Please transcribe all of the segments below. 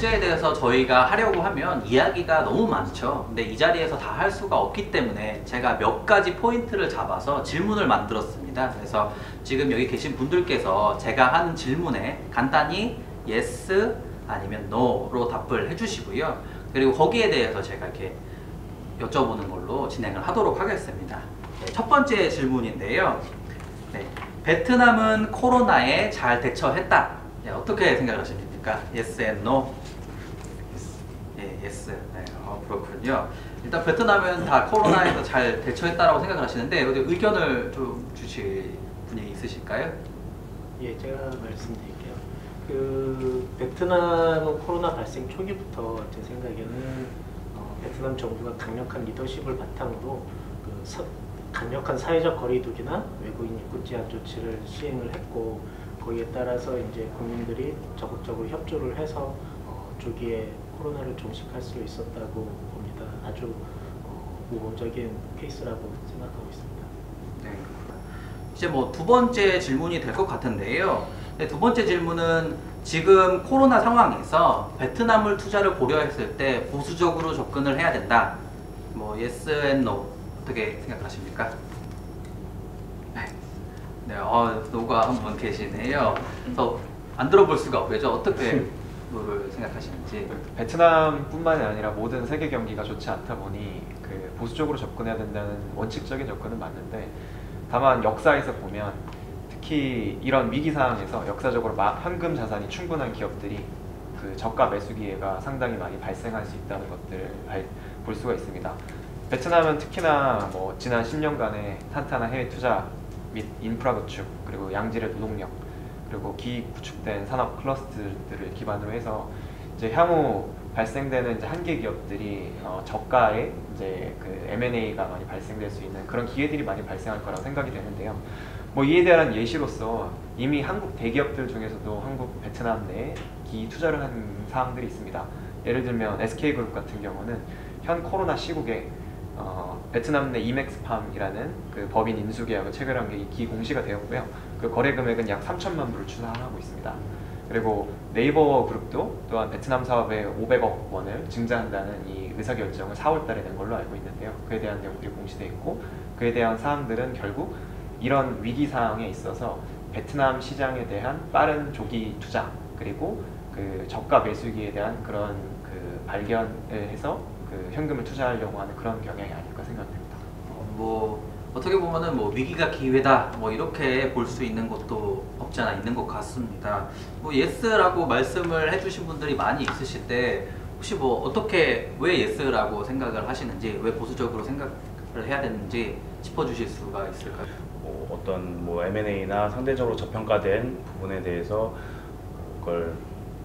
주제에 대해서 저희가 하려고 하면 이야기가 너무 많죠. 근데 이 자리에서 다 할 수가 없기 때문에 제가 몇 가지 포인트를 잡아서 질문을 만들었습니다. 그래서 지금 여기 계신 분들께서 제가 하는 질문에 간단히 yes 아니면 no로 답을 해주시고요. 그리고 거기에 대해서 제가 이렇게 여쭤보는 걸로 진행을 하도록 하겠습니다. 네, 첫 번째 질문인데요. 네, 베트남은 코로나에 잘 대처했다. 네, 어떻게 생각하십니까? Yes and no? 예, yes. 네, 그렇군요. 일단 베트남은 다 코로나에서 잘 대처했다라고 생각을 하시는데 어디 의견을 좀 주실 분이 있으실까요? 예, 제가 말씀드릴게요. 베트남은 코로나 발생 초기부터 제 생각에는 베트남 정부가 강력한 리더십을 바탕으로 강력한 사회적 거리두기나 외국인 입국 제한 조치를 시행을 했고, 거기에 따라서 이제 국민들이 적극적으로 협조를 해서 조기에 코로나를 종식할 수 있었다고 봅니다. 아주 모범적인 케이스라고 생각하고 있습니다. 네. 이제 뭐 두 번째 질문이 될 것 같은데요. 네, 두 번째 질문은 지금 코로나 상황에서 베트남을 투자를 고려했을 때 보수적으로 접근을 해야 된다. 뭐 yes and no 어떻게 생각하십니까? 네, 노가 한 분 계시네요. 그래서 안 들어볼 수가 없죠. 어떻게 노를 생각하시는지. 베트남뿐만이 아니라 모든 세계 경기가 좋지 않다 보니 보수적으로 접근해야 된다는 원칙적인 접근은 맞는데, 다만 역사에서 보면 특히 이런 위기 상황에서 역사적으로 현금 자산이 충분한 기업들이 저가 매수 기회가 상당히 많이 발생할 수 있다는 것들을 볼 수가 있습니다. 베트남은 특히나 지난 10년간의 탄탄한 해외 투자 및 인프라 구축, 그리고 양질의 노동력, 그리고 기구축된 산업 클러스터들을 기반으로 해서 이제 향후 발생되는 이제 한계 기업들이 저가의 이제 M&A가 많이 발생될 수 있는 그런 기회들이 많이 발생할 거라고 생각이 되는데요. 이에 대한 예시로서 이미 한국 대기업들 중에서도 한국 베트남 내에 투자를 한 사항들이 있습니다. 예를 들면 SK그룹 같은 경우는 현 코로나 시국에 베트남 내 이맥스팜이라는 법인 인수 계약을 체결한 게 기공시가 되었고요. 그 거래 금액은 약 3천만 불을 추산하고 있습니다. 그리고 네이버 그룹도 또한 베트남 사업에 500억 원을 증자한다는 이 의사결정을 4월 달에 낸 걸로 알고 있는데요. 그에 대한 내용들이 공시되어 있고, 그에 대한 사항들은 결국 이런 위기 상황에 있어서 베트남 시장에 대한 빠른 조기 투자, 그리고 저가 매수기에 대한 그런 발견을 해서 현금을 투자하려고 하는 그런 경향이 아닐까 생각됩니다. 어떻게 보면은 위기가 기회다 이렇게 볼 수 있는 것도 없지 않아 있는 것 같습니다. 예스라고 말씀을 해주신 분들이 많이 있으실 때 혹시 어떻게 왜 예스라고 생각을 하시는지, 왜 보수적으로 생각을 해야 되는지 짚어주실 수가 있을까요? 어떤 M&A나 상대적으로 저평가된 부분에 대해서 그걸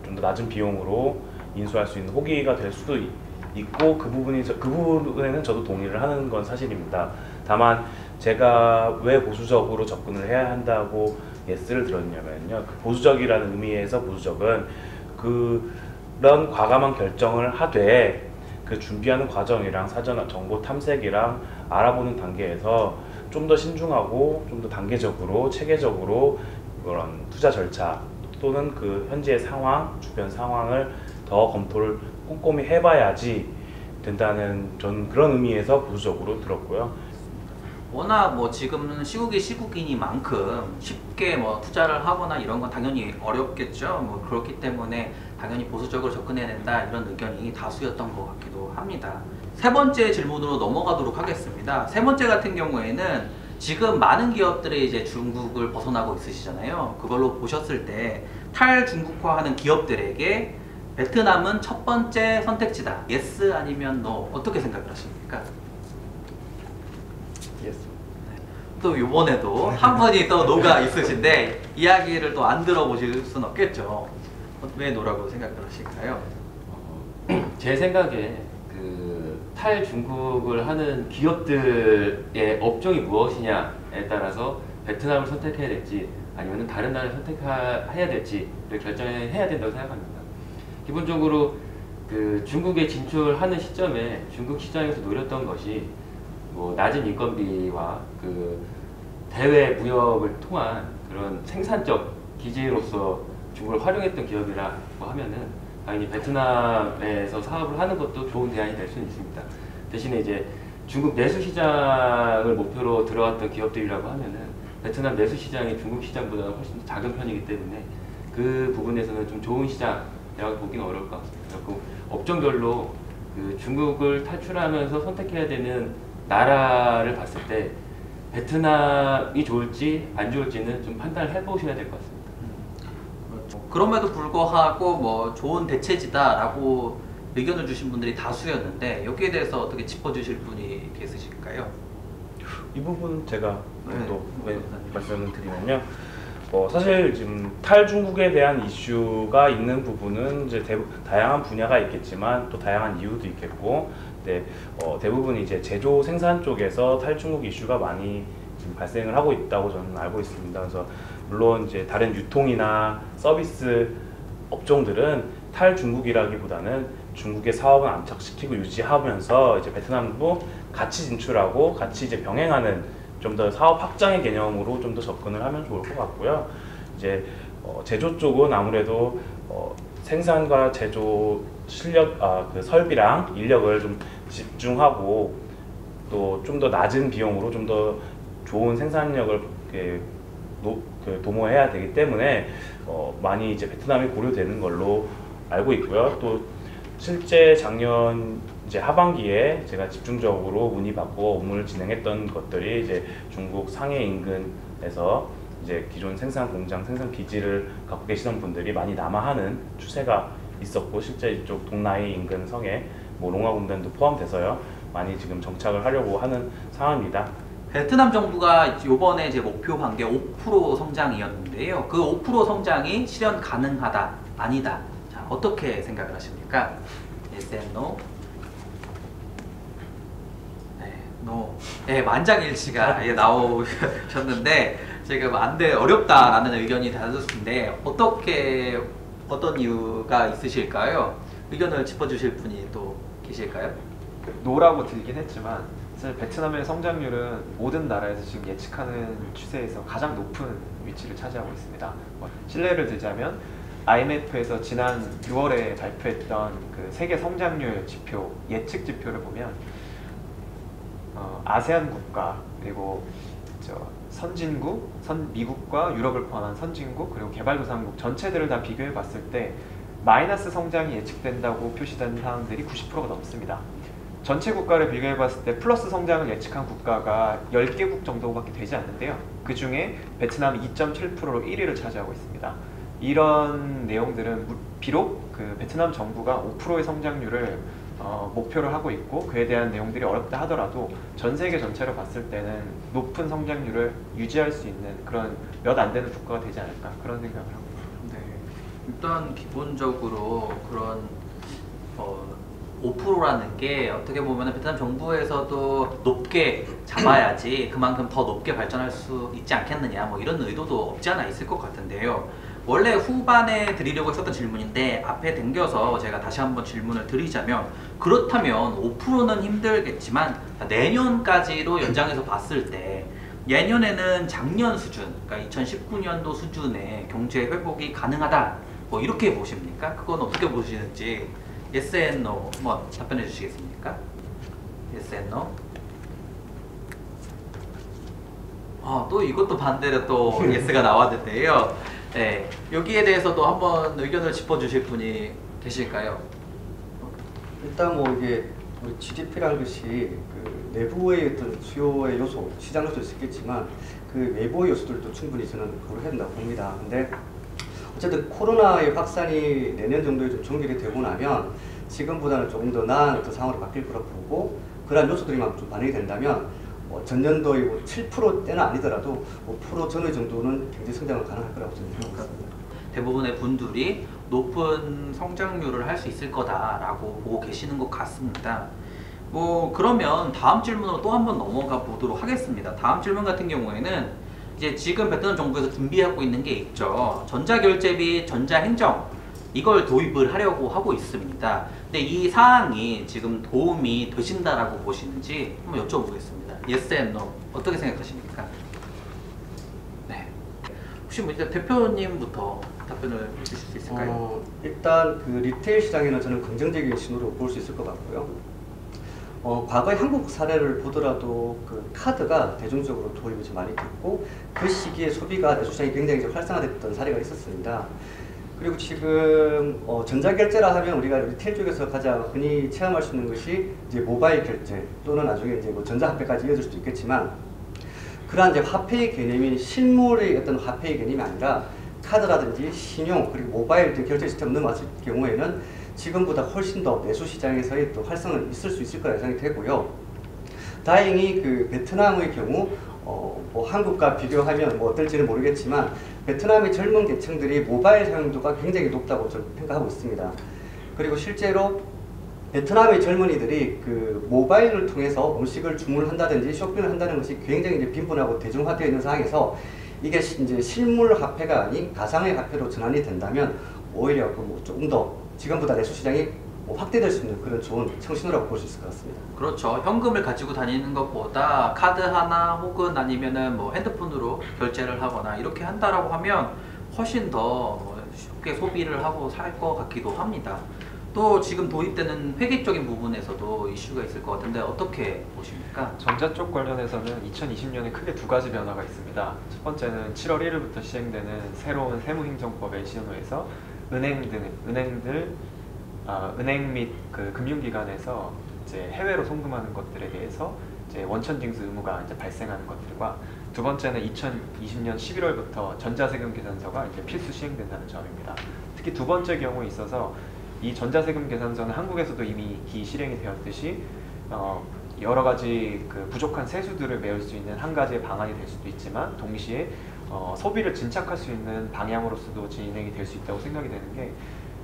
좀 더 낮은 비용으로 인수할 수 있는 호기가 될 수도 있고, 그 부분에는 저도 동의를 하는 건 사실입니다. 다만 제가 왜 보수적으로 접근을 해야 한다고 예스를 들었냐면요, 보수적이라는 의미에서 보수적은 그런 과감한 결정을 하되 준비하는 과정이랑 사전 정보 탐색이랑 알아보는 단계에서 좀 더 신중하고 좀 더 단계적으로 체계적으로 그런 투자 절차 또는 현재의 상황, 주변 상황을 더 검토를 꼼꼼히 해봐야지 된다는 전 그런 의미에서 보수적으로 들었고요. 워낙 지금은 시국이 시국이니만큼 쉽게 투자를 하거나 이런 건 당연히 어렵겠죠. 그렇기 때문에 당연히 보수적으로 접근해야 된다, 이런 의견이 다수였던 것 같기도 합니다. 세 번째 질문으로 넘어가도록 하겠습니다. 세 번째 같은 경우에는 지금 많은 기업들이 이제 중국을 벗어나고 있으시잖아요. 그걸로 보셨을 때 탈중국화하는 기업들에게 베트남은 첫 번째 선택지다. 예스 아니면 노, 어떻게 생각을 하십니까? 예스. 또 이번에도 한 번이 또 노가 있으신데 이야기를 또 안 들어보실 수는 없겠죠. 왜 노라고 생각을 하실까요? 제 생각에 탈중국을 하는 기업들의 업종이 무엇이냐에 따라서 베트남을 선택해야 될지 아니면 다른 나라를 선택해야 될지를 결정해야 된다고 생각합니다. 기본적으로 중국에 진출하는 시점에 중국 시장에서 노렸던 것이 낮은 인건비와 대외 무역을 통한 그런 생산적 기지로서 중국을 활용했던 기업이라고 하면은 당연히 베트남에서 사업을 하는 것도 좋은 대안이 될 수는 있습니다. 대신에 이제 중국 내수 시장을 목표로 들어왔던 기업들이라고 하면은 베트남 내수 시장이 중국 시장보다 훨씬 더 작은 편이기 때문에 그 부분에서는 좀 좋은 시장이라고 보기는 어려울 것 같습니다. 그리고 업종별로 그 중국을 탈출하면서 선택해야 되는 나라를 봤을 때 베트남이 좋을지 안 좋을지는 좀 판단을 해보셔야 될 것 같습니다. 그럼에도 불구하고 뭐 좋은 대체지다라고 의견을 주신 분들이 다수였는데 여기에 대해서 어떻게 짚어주실 분이 계시실까요? 이 부분 제가 네. 또 말씀을 드리면요. 사실 지금 탈중국에 대한 이슈가 있는 부분은 이제 다양한 분야가 있겠지만 또 다양한 이유도 있겠고, 대부분 이제 제조 생산 쪽에서 탈중국 이슈가 많이 지금 발생을 하고 있다고 저는 알고 있습니다. 그래서 물론 이제 다른 유통이나 서비스 업종들은 탈중국이라기보다는 중국의 사업을 안착시키고 유지하면서 이제 베트남도 같이 진출하고 같이 이제 병행하는 좀 더 사업 확장의 개념으로 좀 더 접근을 하면 좋을 것 같고요. 이제 제조 쪽은 아무래도 생산과 제조 실력, 그 설비랑 인력을 좀 집중하고 또 좀 더 낮은 비용으로 좀 더 좋은 생산력을 도모해야 되기 때문에 많이 이제 베트남이 고려되는 걸로 알고 있고요. 또 실제 작년 이제 하반기에 제가 집중적으로 문의받고 업무를 진행했던 것들이 이제 중국 상해 인근에서 이제 기존 생산 공장, 생산 기지를 갖고 계시던 분들이 많이 남하하는 추세가 있었고, 실제 이쪽 동나이 인근 성에 뭐 롱화공단도 포함돼서요 많이 지금 정착을 하려고 하는 상황입니다. 베트남 정부가 이번에 제 목표한 게 5% 성장이었는데요. 그 5% 성장이 실현 가능하다, 아니다. 자, 어떻게 생각을 하십니까? Yes and no? 네, no. 네, 만장일치가 나오셨는데 지금 안 돼, 어렵다라는 의견이 다졌는데 어떤 이유가 있으실까요? 의견을 짚어주실 분이 또 계실까요? 노라고 들긴 했지만 사실 베트남의 성장률은 모든 나라에서 지금 예측하는 추세에서 가장 높은 위치를 차지하고 있습니다. 실례를 들자면 IMF에서 지난 6월에 발표했던 그 세계 성장률 지표, 예측 지표를 보면 아세안 국가, 그리고 선진국, 미국과 유럽을 포함한 선진국, 그리고 개발도상국 전체들을 다 비교해 봤을 때 마이너스 성장이 예측된다고 표시된 사항들이 90%가 넘습니다. 전체 국가를 비교해 봤을 때 플러스 성장을 예측한 국가가 10개국 정도밖에 되지 않는데요. 그 중에 베트남이 2.7%로 1위를 차지하고 있습니다. 이런 내용들은 비록 그 베트남 정부가 5%의 성장률을 목표를 하고 있고 그에 대한 내용들이 어렵다 하더라도 전 세계 전체로 봤을 때는 높은 성장률을 유지할 수 있는 그런 몇 안 되는 국가가 되지 않을까, 그런 생각을 하고 있습니다. 네, 일단 기본적으로 그런 5%라는 게 어떻게 보면 베트남 정부에서도 높게 잡아야지 그만큼 더 높게 발전할 수 있지 않겠느냐, 뭐 이런 의도도 없지 않아 있을 것 같은데요. 원래 후반에 드리려고 했었던 질문인데 앞에 당겨서 제가 다시 한번 질문을 드리자면, 그렇다면 5%는 힘들겠지만 내년까지로 연장해서 봤을 때 내년에는 작년 수준, 그러니까 2019년도 수준의 경제 회복이 가능하다, 뭐 이렇게 보십니까? 그건 어떻게 보시는지 yes and no 한번 답변해 주시겠습니까? yes and no. 또 이것도 반대로 또 yes가 나왔는데요. 네, 여기에 대해서도 한번 의견을 짚어주실 분이 계실까요? 일단 뭐 이게 우리 GDP라는 것이 그 내부의 어떤 수요의 요소, 시장 요소도 있겠지만 그 외부의 요소들도 충분히 저는 고려해야 된다고 봅니다. 근데 어쨌든 코로나의 확산이 내년 정도에 좀 종결이 되고 나면 지금보다는 조금 더 나은 어떤 상황으로 바뀔 거라고 보고, 그러한 요소들이만 좀 반영이 된다면 전년도의 7%대는 아니더라도 5% 전후 정도는 경제 성장을 가능할 거라고 저는 생각합니다. 대부분의 분들이 높은 성장률을 할 수 있을 거다라고 보고 계시는 것 같습니다. 뭐 그러면 다음 질문으로 또 한번 넘어가 보도록 하겠습니다. 다음 질문 같은 경우에는 이제 지금 베트남 정부에서 준비하고 있는 게 있죠. 전자결제비, 전자행정, 이걸 도입을 하려고 하고 있습니다. 근데 이 사항이 지금 도움이 되신다라고 보시는지 한번 여쭤보겠습니다. Yes and no. 어떻게 생각하십니까? 네. 혹시 뭐 이제 대표님부터 답변을 해주실 수 있을까요? 일단 그 리테일 시장에는 저는 긍정적인 신호로 볼 수 있을 것 같고요. 과거의 한국 사례를 보더라도 그 카드가 대중적으로 도입이 좀 많이 됐고 그 시기에 소비가 내수시장이 굉장히 좀 활성화됐던 사례가 있었습니다. 그리고 지금 전자결제라 하면 우리가 리테일 쪽에서 가장 흔히 체험할 수 있는 것이 이제 모바일 결제 또는 나중에 이제 뭐 전자화폐까지 이어질 수도 있겠지만 그러한 이제 화폐의 개념이 실물의 어떤 화폐의 개념이 아니라 카드라든지 신용 그리고 모바일 결제 시스템 넘어왔을 경우에는 지금보다 훨씬 더 내수 시장에서의 또 활성은 있을 수 있을 거라 예상이 되고요. 다행히 그 베트남의 경우 뭐 한국과 비교하면 뭐 어떨지는 모르겠지만 베트남의 젊은 계층들이 모바일 사용도가 굉장히 높다고 저는 생각하고 있습니다. 그리고 실제로 베트남의 젊은이들이 그 모바일을 통해서 음식을 주문한다든지 쇼핑을 한다는 것이 굉장히 이제 빈번하고 대중화되어 있는 상황에서 이게 이제 실물 화폐가 아닌 가상의 화폐로 전환이 된다면 오히려 뭐 조금 더 지금보다 내수 시장이 확대될 수 있는 그런 좋은 청신호라고 볼 수 있을 것 같습니다. 그렇죠. 현금을 가지고 다니는 것보다 카드 하나 혹은 아니면은 뭐 핸드폰으로 결제를 하거나 이렇게 한다라고 하면 훨씬 더 쉽게 소비를 하고 살 것 같기도 합니다. 또 지금 도입되는 회계적인 부분에서도 이슈가 있을 것 같은데 어떻게 보십니까? 전자 쪽 관련해서는 2020년에 크게 두 가지 변화가 있습니다. 첫 번째는 7월 1일부터 시행되는 새로운 세무행정법의 시행으로해서 은행 및 그 금융기관에서 이제 해외로 송금하는 것들에 대해서 이제 원천 징수 의무가 이제 발생하는 것들과 두 번째는 2020년 11월부터 전자세금 계산서가 이제 필수 시행된다는 점입니다. 특히 두 번째 경우에 있어서 이 전자세금 계산서는 한국에서도 이미 실행이 되었듯이 여러 가지 그 부족한 세수들을 메울 수 있는 한 가지의 방안이 될 수도 있지만 동시에 소비를 진착할 수 있는 방향으로서도 진행이 될 수 있다고 생각이 되는 게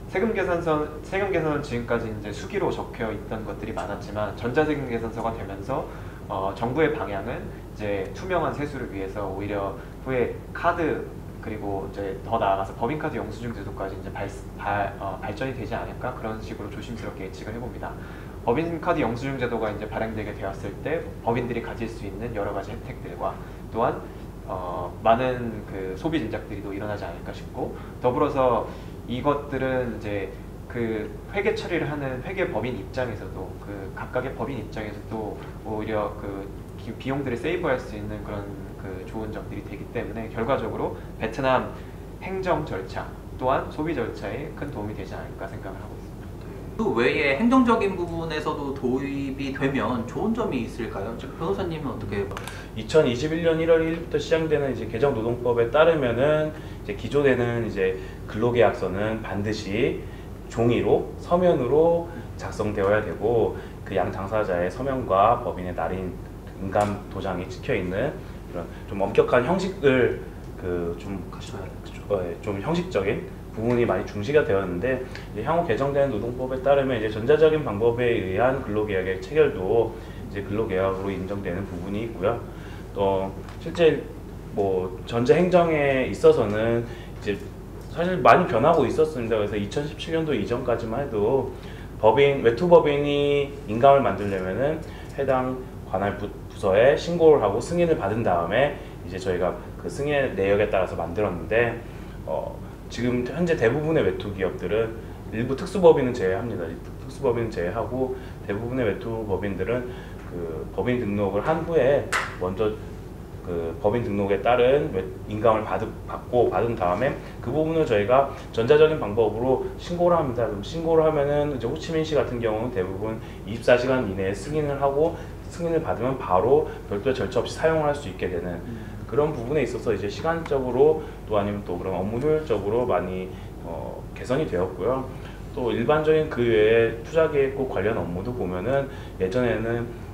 세금 계산서는 지금까지 이제 수기로 적혀 있던 것들이 많았지만 전자세금 계산서가 되면서 정부의 방향은 이제 투명한 세수를 위해서 오히려 후에 카드 그리고 이제 더 나아가서 법인카드 영수증 제도까지 이제 발전이 되지 않을까 그런 식으로 조심스럽게 예측을 해봅니다. 법인카드 영수증 제도가 이제 발행되게 되었을 때 법인들이 가질 수 있는 여러 가지 혜택들과 또한 많은 그 소비 진작들이 또 일어나지 않을까 싶고 더불어서 이것들은 이제 그 회계 처리를 하는 회계법인 입장에서도 그 각각의 법인 입장에서도 오히려 그 비용들을 세이브할 수 있는 그런 그 좋은 점들이 되기 때문에 결과적으로 베트남 행정 절차 또한 소비 절차에 큰 도움이 되지 않을까 생각을 하고 있습니다. 그 외에 행정적인 부분에서도 도입이 되면 좋은 점이 있을까요? 변호사님은 어떻게 봐요? 2021년 1월 1일부터 시행되는 이제 개정노동법에 따르면은 이제 기존에는 이제 근로계약서는 반드시 종이로 서면으로 작성되어야 되고 그 양 당사자의 서명과 법인의 날인 인감 도장이 찍혀 있는 이런 좀 엄격한 형식을 좀 형식적인 부분이 많이 중시가 되었는데 이제 향후 개정되는 노동법에 따르면 이제 전자적인 방법에 의한 근로계약의 체결도 이제 근로계약으로 인정되는 부분이 있고요. 또 실제 뭐 전자행정에 있어서는 이제 사실 많이 변하고 있었습니다. 그래서 2017년도 이전까지만 해도 외투법인이 인감을 만들려면은 해당 관할 부서에 신고를 하고 승인을 받은 다음에 이제 저희가 그 승인의 내역에 따라서 만들었는데 지금 현재 대부분의 외투 기업들은 일부 특수법인은 제외합니다. 특수법인은 제외하고 대부분의 외투 법인들은 그 법인 등록을 한 후에 먼저 그 법인 등록에 따른 인감을 받은 다음에 그 부분을 저희가 전자적인 방법으로 신고를 합니다. 그럼 신고를 하면은 이제 호치민시 같은 경우는 대부분 24시간 이내에 승인을 하고 승인을 받으면 바로 별도의 절차 없이 사용을 할 수 있게 되는 그런 부분에 있어서 이제 시간적으로 또 아니면 또 그런 업무 효율적으로 많이 개선이 되었고요. 또 일반적인 그 외에 투자계획국 관련 업무도 보면은 예전에는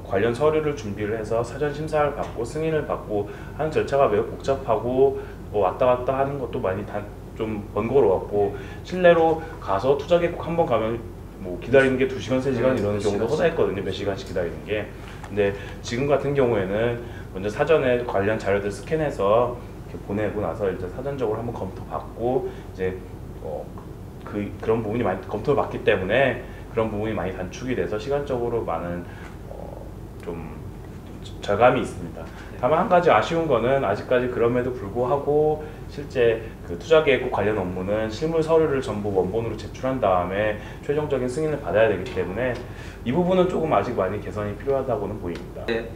관련 서류를 준비를 해서 사전 심사를 받고 승인을 받고 하는 절차가 매우 복잡하고 왔다 갔다 하는 것도 많이 좀 번거로웠고 실내로 가서 투자계획국 한번 가면 뭐 기다리는 게 2시간, 3시간 이러는 경우도 허다했거든요. 몇 시간씩 기다리는 게. 근데 지금 같은 경우에는 먼저 사전에 관련 자료들 스캔해서 이렇게 보내고 나서 이제 사전적으로 한번 검토받고 이제 그런 부분이 많이 검토를 받기 때문에 그런 부분이 많이 단축이 돼서 시간적으로 많은 좀 절감이 있습니다. 다만 한 가지 아쉬운 거는 아직까지 그럼에도 불구하고 실제 그 투자 계획과 관련 업무는 실물 서류를 전부 원본으로 제출한 다음에 최종적인 승인을 받아야 되기 때문에 이 부분은 조금 아직 많이 개선이 필요하다고는 보입니다. 네,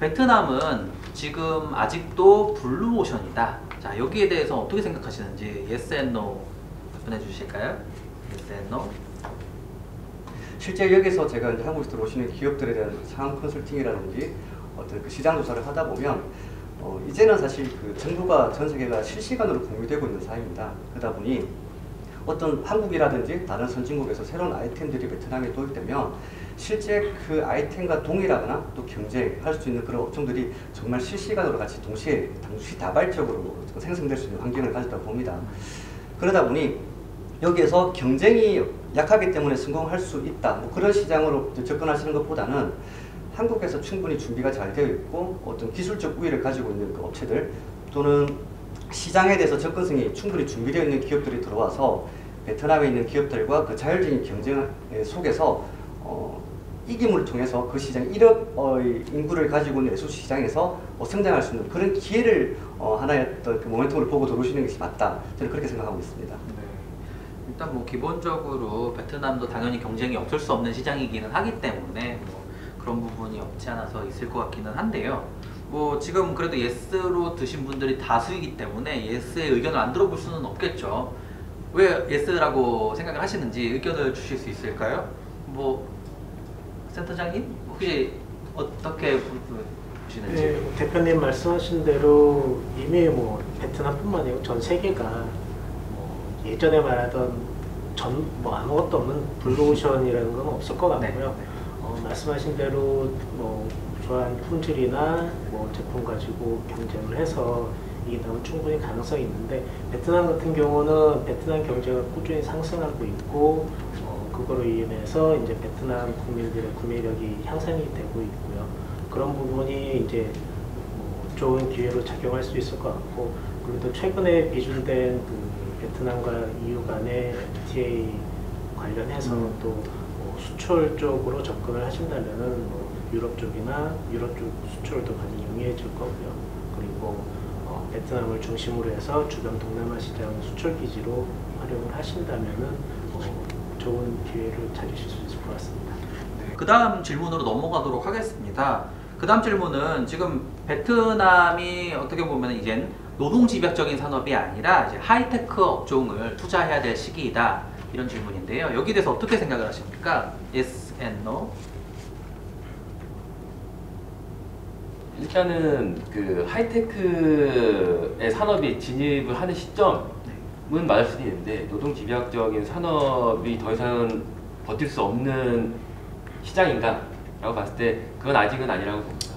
베트남은 지금 아직도 블루오션이다. 자, 여기에 대해서 어떻게 생각하시는지 yes and no 답변해 주실까요? yes and no. 실제 여기서 제가 이제 한국에 들어오시는 기업들에 대한 상황 컨설팅이라든지 어떤 그 시장 조사를 하다 보면 이제는 사실 그 정부가 전 세계가 실시간으로 공유되고 있는 사회입니다. 그러다 보니 어떤 한국이라든지 다른 선진국에서 새로운 아이템들이 베트남에 도입되면 실제 그 아이템과 동일하거나 또 경쟁할 수 있는 그런 업종들이 정말 실시간으로 같이 동시에 다발적으로 생성될 수 있는 환경을 가졌다고 봅니다. 그러다 보니 여기에서 경쟁이 약하기 때문에 성공할 수 있다. 뭐 그런 시장으로 접근하시는 것보다는 한국에서 충분히 준비가 잘 되어 있고 어떤 기술적 우위를 가지고 있는 그 업체들 또는 시장에 대해서 접근성이 충분히 준비되어 있는 기업들이 들어와서 베트남에 있는 기업들과 그 자율적인 경쟁 속에서 이김을 통해서 그 시장 1억 인구를 가지고 있는 내수 시장에서 성장할 수 있는 그런 기회를 하나의 어떤 그 모멘텀을 보고 들어오시는 것이 맞다. 저는 그렇게 생각하고 있습니다. 일단 뭐 기본적으로 베트남도 당연히 경쟁이 없을 수 없는 시장이기는 하기 때문에 뭐 그런 부분이 없지 않아서 있을 것 같기는 한데요. 뭐 지금 그래도 예스로 드신 분들이 다수이기 때문에 예스의 의견을 안 들어볼 수는 없겠죠. 왜 예스라고 생각을 하시는지 의견을 주실 수 있을까요? 뭐 센터장님 혹시 어떻게 보시는지? 네, 대표님 말씀하신 대로 이미 뭐 베트남뿐만 아니고 전 세계가 뭐 예전에 말하던 뭐 아무것도 없는 블루오션이라는 건 없을 것 같고요. 말씀하신 대로 뭐 좋아한 품질이나 뭐 제품 가지고 경쟁을 해서 이게 나오면 충분히 가능성이 있는데 베트남 같은 경우는 베트남 경제가 꾸준히 상승하고 있고 그거로 인해서 이제 베트남 국민들의 구매력이 향상이 되고 있고요. 그런 부분이 이제 뭐 좋은 기회로 작용할 수 있을 것 같고 그리고 또 최근에 비준된 그 베트남과 EU 간의 FTA 관련해서 또 수출 쪽으로 접근을 하신다면은 뭐 유럽 쪽이나 유럽 쪽 수출도 많이 용이해질 거고요. 그리고 베트남을 중심으로 해서 주변 동남아 시장 수출 기지로 활용을 하신다면은 좋은 기회를 찾으실 수 있을 것 같습니다. 그 다음 질문으로 넘어가도록 하겠습니다. 그 다음 질문은 지금 베트남이 어떻게 보면 이젠 노동집약적인 산업이 아니라 이제 하이테크 업종을 투자해야 될 시기이다. 이런 질문인데요. 여기에 대해서 어떻게 생각을 하십니까? Yes and no? 일단은 그 하이테크의 산업이 진입을 하는 시점은 맞을 수도 있는데 노동 집약적인 산업이 더 이상은 버틸 수 없는 시장인가? 라고 봤을 때 그건 아직은 아니라고 봅니다.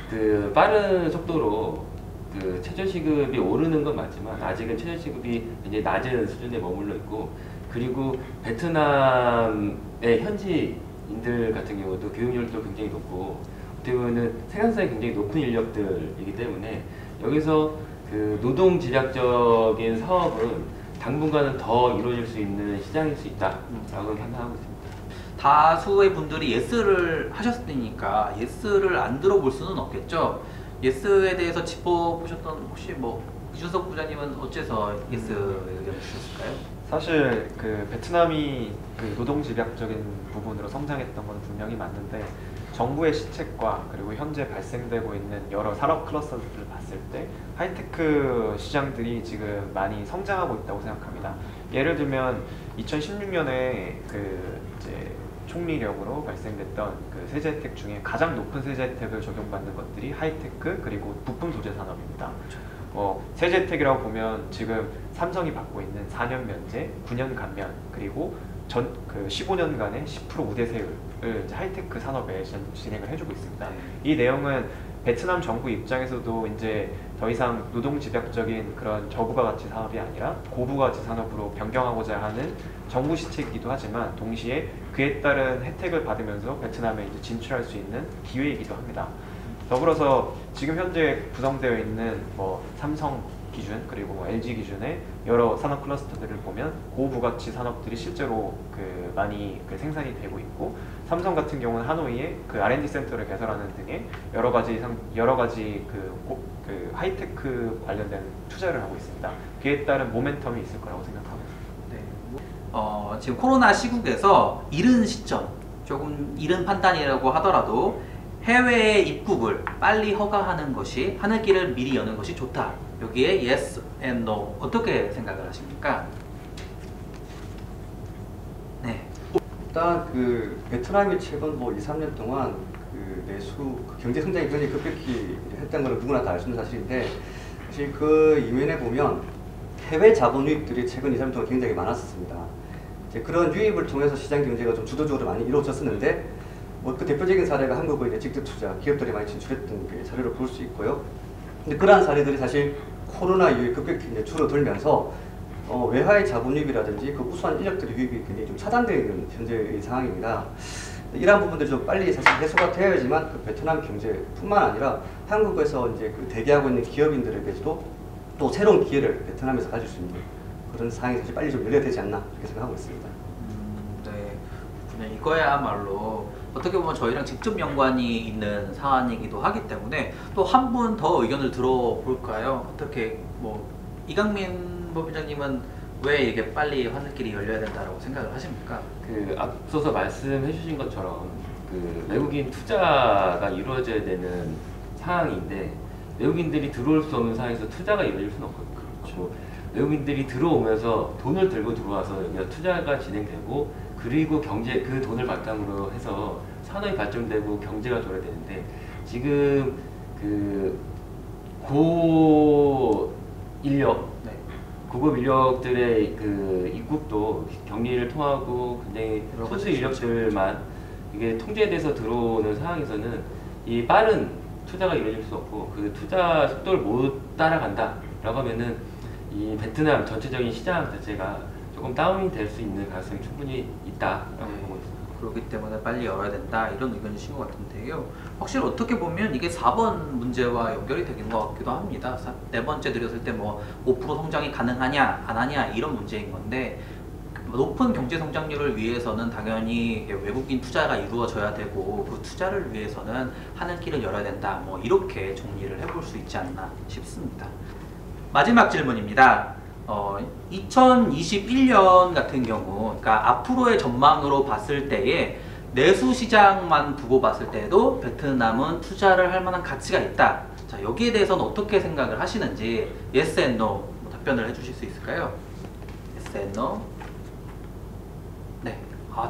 그 빠른 속도로 그 최저시급이 오르는 건 맞지만 아직은 최저시급이 굉장히 낮은 수준에 머물러 있고 그리고 베트남의 현지인들 같은 경우도 교육열도 굉장히 높고 어떻게 보면 생산성이 굉장히 높은 인력들이기 때문에 여기서 그 노동 집약적인 사업은 당분간은 더 이루어질 수 있는 시장일 수 있다라고 판단하고 있습니다. 다수의 분들이 예스를 하셨으니까 예스를 안 들어볼 수는 없겠죠. 예스에 대해서 짚어보셨던 혹시 뭐 이준석 부장님은 어째서 예스 의견을 주셨을까요? 사실 그 베트남이 그 노동 집약적인 부분으로 성장했던 건 분명히 맞는데 정부의 시책과 그리고 현재 발생되고 있는 여러 산업 클러스터들을 봤을 때 하이테크 시장들이 지금 많이 성장하고 있다고 생각합니다. 예를 들면 2016년에 그 이제 총리령으로 발생됐던 그 세제 혜택 중에 가장 높은 세제 혜택을 적용받는 것들이 하이테크 그리고 부품 소재 산업입니다. 세제 혜택이라고 보면 지금 삼성이 받고 있는 4년 면제, 9년 감면 그리고 그 15년간의 10% 우대세율을 이제 하이테크 산업에 진행을 해주고 있습니다. 이 내용은 베트남 정부 입장에서도 이제 더 이상 노동 집약적인 그런 저부가 가치 산업이 아니라 고부가 가치 산업으로 변경하고자 하는 정부 시책이기도 하지만 동시에 그에 따른 혜택을 받으면서 베트남에 이제 진출할 수 있는 기회이기도 합니다. 더불어서 지금 현재 구성되어 있는 뭐 삼성 기준 그리고 뭐 LG 기준의 여러 산업 클러스터들을 보면 고부가치 산업들이 실제로 그 많이 그 생산이 되고 있고, 삼성 같은 경우는 하노이에 그 R&D 센터를 개설하는 등의 여러 가지 그 하이테크 관련된 투자를 하고 있습니다. 그에 따른 모멘텀이 있을 거라고 생각하고 있습니다. 네. 지금 코로나 시국에서 이른 시점, 조금 이른 판단이라고 하더라도 해외 입국을 빨리 허가하는 것이, 하늘길을 미리 여는 것이 좋다. 여기에 yes and no 어떻게 생각을 하십니까? 네. 일단 그 베트남이 최근 뭐 2, 3년 동안 그 내수 그 경제 성장이 굉장히 급격히 했던 걸 누구나 다 알 수 있는 사실인데, 사실 그 이면에 보면 해외 자본 유입들이 최근 2, 3년 동안 굉장히 많았습니다. 이제 그런 유입을 통해서 시장 경제가 좀 주도적으로 많이 이루어졌었는데, 뭐 그 대표적인 사례가 한국의 이제 직접 투자 기업들이 많이 진출했던 그 사례로 볼 수 있고요. 근데 그러한 사례들이 사실 코로나 이후에 급격히 이제 줄어들면서 외화의 자본 유입이라든지 그 우수한 인력들의 유입이 굉장히 좀 차단되어 있는 현재의 상황입니다. 이러한 부분들이 좀 빨리 사실 해소가 되어야지만 그 베트남 경제뿐만 아니라 한국에서 이제 그 대기하고 있는 기업인들에게도 또 새로운 기회를 베트남에서 가질 수 있는 그런 상황이 사실 빨리 좀 열려야 되지 않나 그렇게 생각하고 있습니다. 네. 이거야말로 어떻게 보면 저희랑 직접 연관이 있는 사안이기도 하기 때문에 또 한 분 더 의견을 들어볼까요? 어떻게 뭐 이강민 법인장님은 왜 이게 빨리 하늘길이 열려야 된다라고 생각을 하십니까? 그 앞서서 말씀해주신 것처럼 그 외국인 투자가 이루어져야 되는 상황인데, 외국인들이 들어올 수 없는 상황에서 투자가 이루어질 수는 없거든요. 그렇죠. 외국인들이 들어오면서 돈을 들고 들어와서 여기가 투자가 진행되고, 그리고 경제 그 돈을 바탕으로 해서 산업이 발전되고 경제가 돌아야 되는데, 지금 그 고급 인력들의 그 입국도 격리를 통하고 굉장히 소수 인력들만 이게 통제돼서 들어오는 상황에서는 이 빠른 투자가 이루어질 수 없고, 그 투자 속도를 못 따라간다라고 하면은 이 베트남 전체적인 시장 자체가 조금 다운이 될 수 있는 가능성이 충분히 있다라고 보고 있습니다. 그렇기 때문에 빨리 열어야 된다, 이런 의견이신 것 같은데요. 확실히 어떻게 보면 이게 4번 문제와 연결이 되는 것 같기도 합니다. 네 번째 드렸을 때 뭐 5% 성장이 가능하냐 안 하냐 이런 문제인 건데, 높은 경제 성장률을 위해서는 당연히 외국인 투자가 이루어져야 되고, 그 투자를 위해서는 하늘길을 열어야 된다, 뭐 이렇게 정리를 해볼 수 있지 않나 싶습니다. 마지막 질문입니다. 2021년 같은 경우, 그러니까 앞으로의 전망으로 봤을 때에 내수 시장만 두고 봤을 때도 베트남은 투자를 할 만한 가치가 있다. 자, 여기에 대해서는 어떻게 생각을 하시는지 yes and no 답변을 해주실 수 있을까요? yes and no. 네,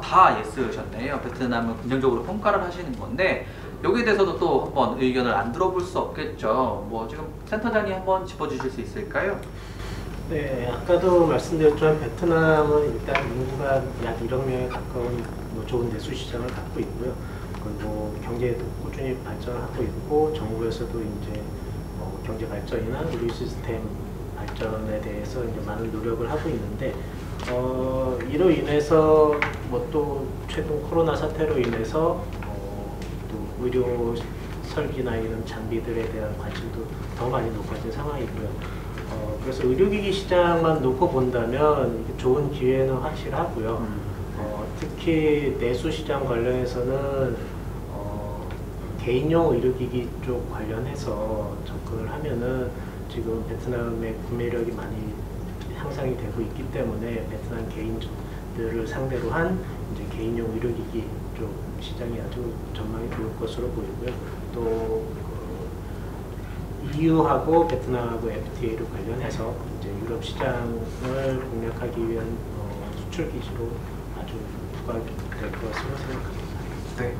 다 예스셨네요. 베트남은 긍정적으로 평가를 하시는 건데, 여기에 대해서도 또 한번 의견을 안 들어볼 수 없겠죠. 뭐 지금 센터장님 한번 짚어주실 수 있을까요? 네, 아까도 말씀드렸지만 베트남은 일단 인구가 약 1억 명에 가까운 뭐 좋은 내수 시장을 갖고 있고요. 그리고 경제도 꾸준히 발전하고 있고, 정부에서도 이제 경제 발전이나 의료 시스템 발전에 대해서 이제 많은 노력을 하고 있는데, 이로 인해서 뭐 또 최근 코로나 사태로 인해서 또 의료 설비나 이런 장비들에 대한 관심도 더 많이 높아진 상황이고요. 그래서 의료기기 시장만 놓고 본다면 좋은 기회는 확실하고요. 특히 내수 시장 관련해서는 개인용 의료기기 쪽 관련해서 접근을 하면은 지금 베트남의 구매력이 많이 향상이 되고 있기 때문에 베트남 개인들을 상대로 한 이제 개인용 의료기기 쪽 시장이 아주 전망이 좋을 것으로 보이고요. 또 EU하고 베트남하고 FTA를 관련해서 이제 유럽 시장을 공략하기 위한 수출 기지로 아주 부각될 것으로 생각합니다. 네.